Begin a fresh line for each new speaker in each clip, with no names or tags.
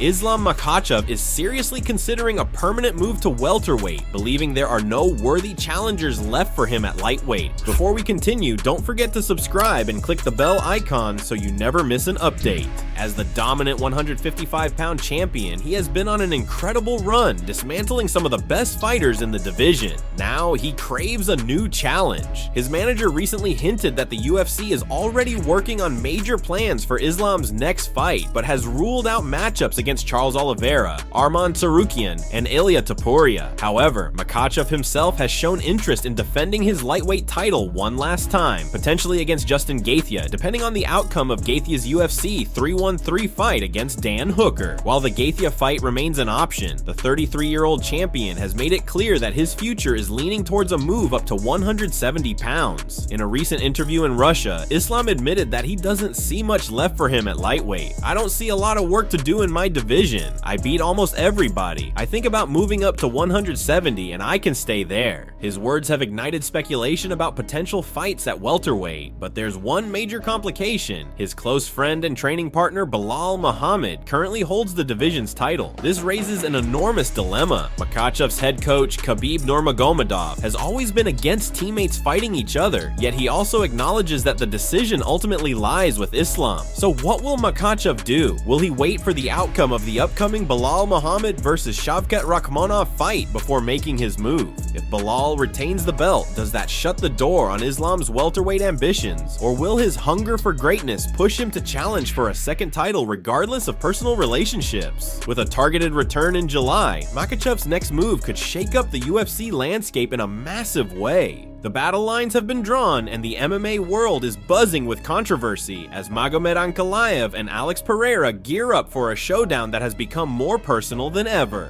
Islam Makhachev is seriously considering a permanent move to welterweight, believing there are no worthy challengers left for him at lightweight. Before we continue, don't forget to subscribe and click the bell icon so you never miss an update. As the dominant 155-pound champion, he has been on an incredible run, dismantling some of the best fighters in the division. Now, he craves a new challenge. His manager recently hinted that the UFC is already working on major plans for Islam's next fight, but has ruled out matchups against Charles Oliveira, Arman Tsarukyan, and Ilia Topuria. However, Makhachev himself has shown interest in defending his lightweight title one last time, potentially against Justin Gaethje, depending on the outcome of Gaethje's UFC 313 fight against Dan Hooker. While the Gaethje fight remains an option, the 33-year-old champion has made it clear that his future is leaning towards a move up to 170 pounds. In a recent interview in Russia, Islam admitted that he doesn't see much left for him at lightweight. "I don't see a lot of work to do in my division. I beat almost everybody. I think about moving up to 170 and I can stay there." His words have ignited speculation about potential fights at welterweight, but there's one major complication. His close friend and training partner Belal Muhammad currently holds the division's title. This raises an enormous dilemma. Makhachev's head coach Khabib Nurmagomedov has always been against teammates fighting each other, yet he also acknowledges that the decision ultimately lies with Islam. So what will Makhachev do? Will he wait for the outcome of the upcoming Belal Muhammad versus Shavkat Rakhmonov fight before making his move? If Belal retains the belt, does that shut the door on Islam's welterweight ambitions? Or will his hunger for greatness push him to challenge for a second title regardless of personal relationships? With a targeted return in July, Makhachev's next move could shake up the UFC landscape in a massive way. The battle lines have been drawn and the MMA world is buzzing with controversy as Magomed Ankalaev and Alex Pereira gear up for a showdown that has become more personal than ever.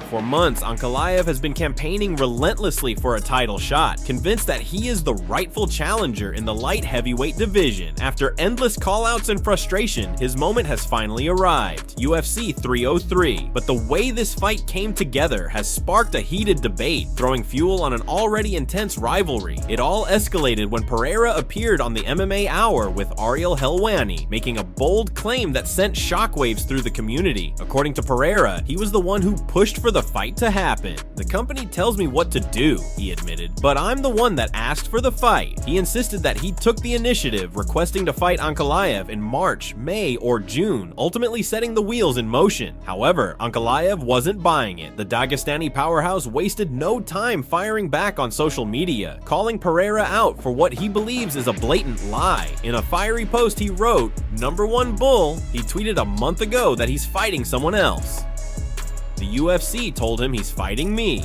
For months, Ankalaev has been campaigning relentlessly for a title shot, convinced that he is the rightful challenger in the light heavyweight division. After endless callouts and frustration, his moment has finally arrived, UFC 303. But the way this fight came together has sparked a heated debate, throwing fuel on an already intense rivalry. It all escalated when Pereira appeared on the MMA Hour with Ariel Helwani, making a bold claim that sent shockwaves through the community. According to Pereira, he was the one who pushed for the fight to happen. "The company tells me what to do," he admitted, "but I'm the one that asked for the fight." He insisted that he took the initiative, requesting to fight Ankalaev in March, May, or June, ultimately setting the wheels in motion. However, Ankalaev wasn't buying it. The Dagestani powerhouse wasted no time firing back on social media, calling Pereira out for what he believes is a blatant lie. In a fiery post he wrote, "#1 Bull," he tweeted a month ago that he's fighting someone else. The UFC told him he's fighting me.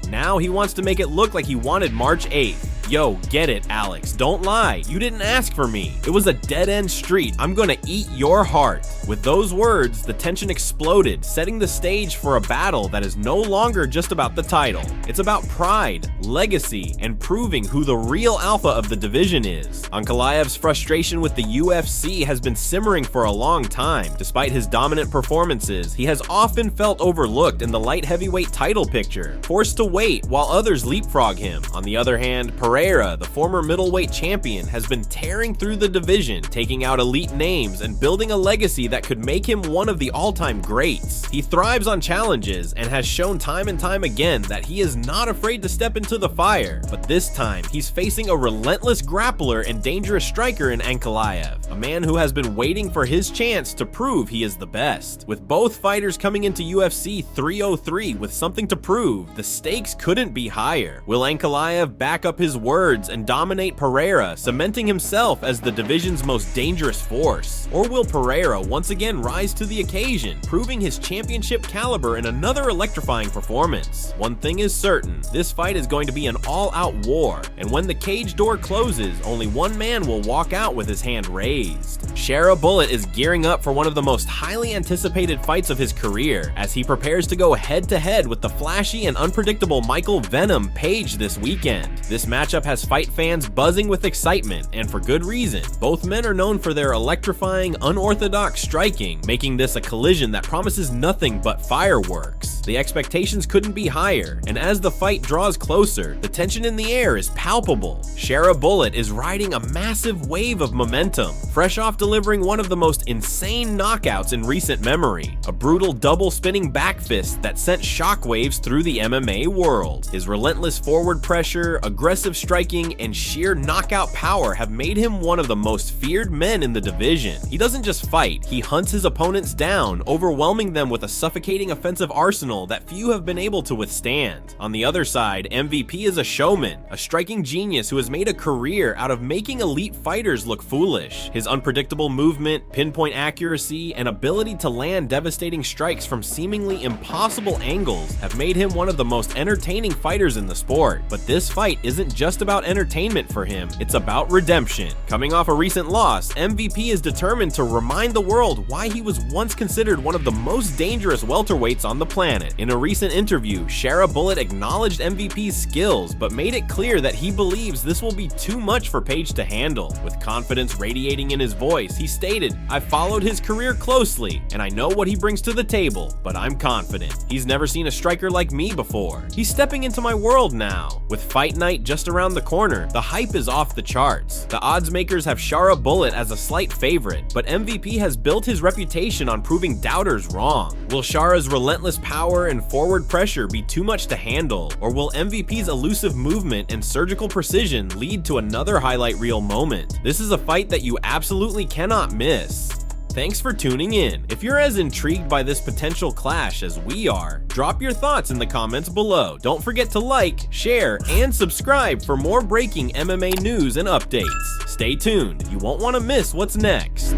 Now he wants to make it look like he wanted March 8th. Yo, get it, Alex. Don't lie. You didn't ask for me. It was a dead-end street. I'm gonna eat your heart. With those words, the tension exploded, setting the stage for a battle that is no longer just about the title. It's about pride, legacy, and proving who the real alpha of the division is. Ankalaev's frustration with the UFC has been simmering for a long time. Despite his dominant performances, he has often felt overlooked in the light heavyweight title picture, forced to wait while others leapfrog him. On the other hand, Pereira, the former middleweight champion, has been tearing through the division, taking out elite names and building a legacy that could make him one of the all-time greats. He thrives on challenges and has shown time and time again that he is not afraid to step into the fire. But this time, he's facing a relentless grappler and dangerous striker in Ankalaev, a man who has been waiting for his chance to prove he is the best. With both fighters coming into UFC 303 with something to prove, the stakes couldn't be higher. Will Ankalaev back up his words and dominate Pereira, cementing himself as the division's most dangerous force? Or will Pereira once again rise to the occasion, proving his championship caliber in another electrifying performance? One thing is certain, this fight is going to be an all-out war, and when the cage door closes, only one man will walk out with his hand raised. Shara Bullet is gearing up for one of the most highly anticipated fights of his career, as he prepares to go head-to-head with the flashy and unpredictable Michael "Venom" Page this weekend. This matchup has fight fans buzzing with excitement, and for good reason. Both men are known for their electrifying, unorthodox striking, making this a collision that promises nothing but fireworks. rounds. The expectations couldn't be higher, and as the fight draws closer, the tension in the air is palpable. Shara Bullet is riding a massive wave of momentum, fresh off delivering one of the most insane knockouts in recent memory, a brutal double spinning back fist that sent shockwaves through the MMA world. His relentless forward pressure, aggressive striking, and sheer knockout power have made him one of the most feared men in the division. He doesn't just fight, he hunts his opponents down, overwhelming them with a suffocating offensive arsenal that few have been able to withstand. On the other side, MVP is a showman, a striking genius who has made a career out of making elite fighters look foolish. His unpredictable movement, pinpoint accuracy, and ability to land devastating strikes from seemingly impossible angles have made him one of the most entertaining fighters in the sport. But this fight isn't just about entertainment for him, it's about redemption. Coming off a recent loss, MVP is determined to remind the world why he was once considered one of the most dangerous welterweights on the planet. In a recent interview, Shara Bullet acknowledged MVP's skills, but made it clear that he believes this will be too much for Page to handle. With confidence radiating in his voice, he stated, "I've followed his career closely, and I know what he brings to the table, but I'm confident. He's never seen a striker like me before. He's stepping into my world now." With fight night just around the corner, the hype is off the charts. The odds makers have Shara Bullet as a slight favorite, but MVP has built his reputation on proving doubters wrong. Will Shara's relentless power and forward pressure be too much to handle, or will MVP's elusive movement and surgical precision lead to another highlight reel moment? This is a fight that you absolutely cannot miss. Thanks for tuning in. If you're as intrigued by this potential clash as we are, drop your thoughts in the comments below. Don't forget to like, share, and subscribe for more breaking MMA news and updates. Stay tuned, you won't want to miss what's next.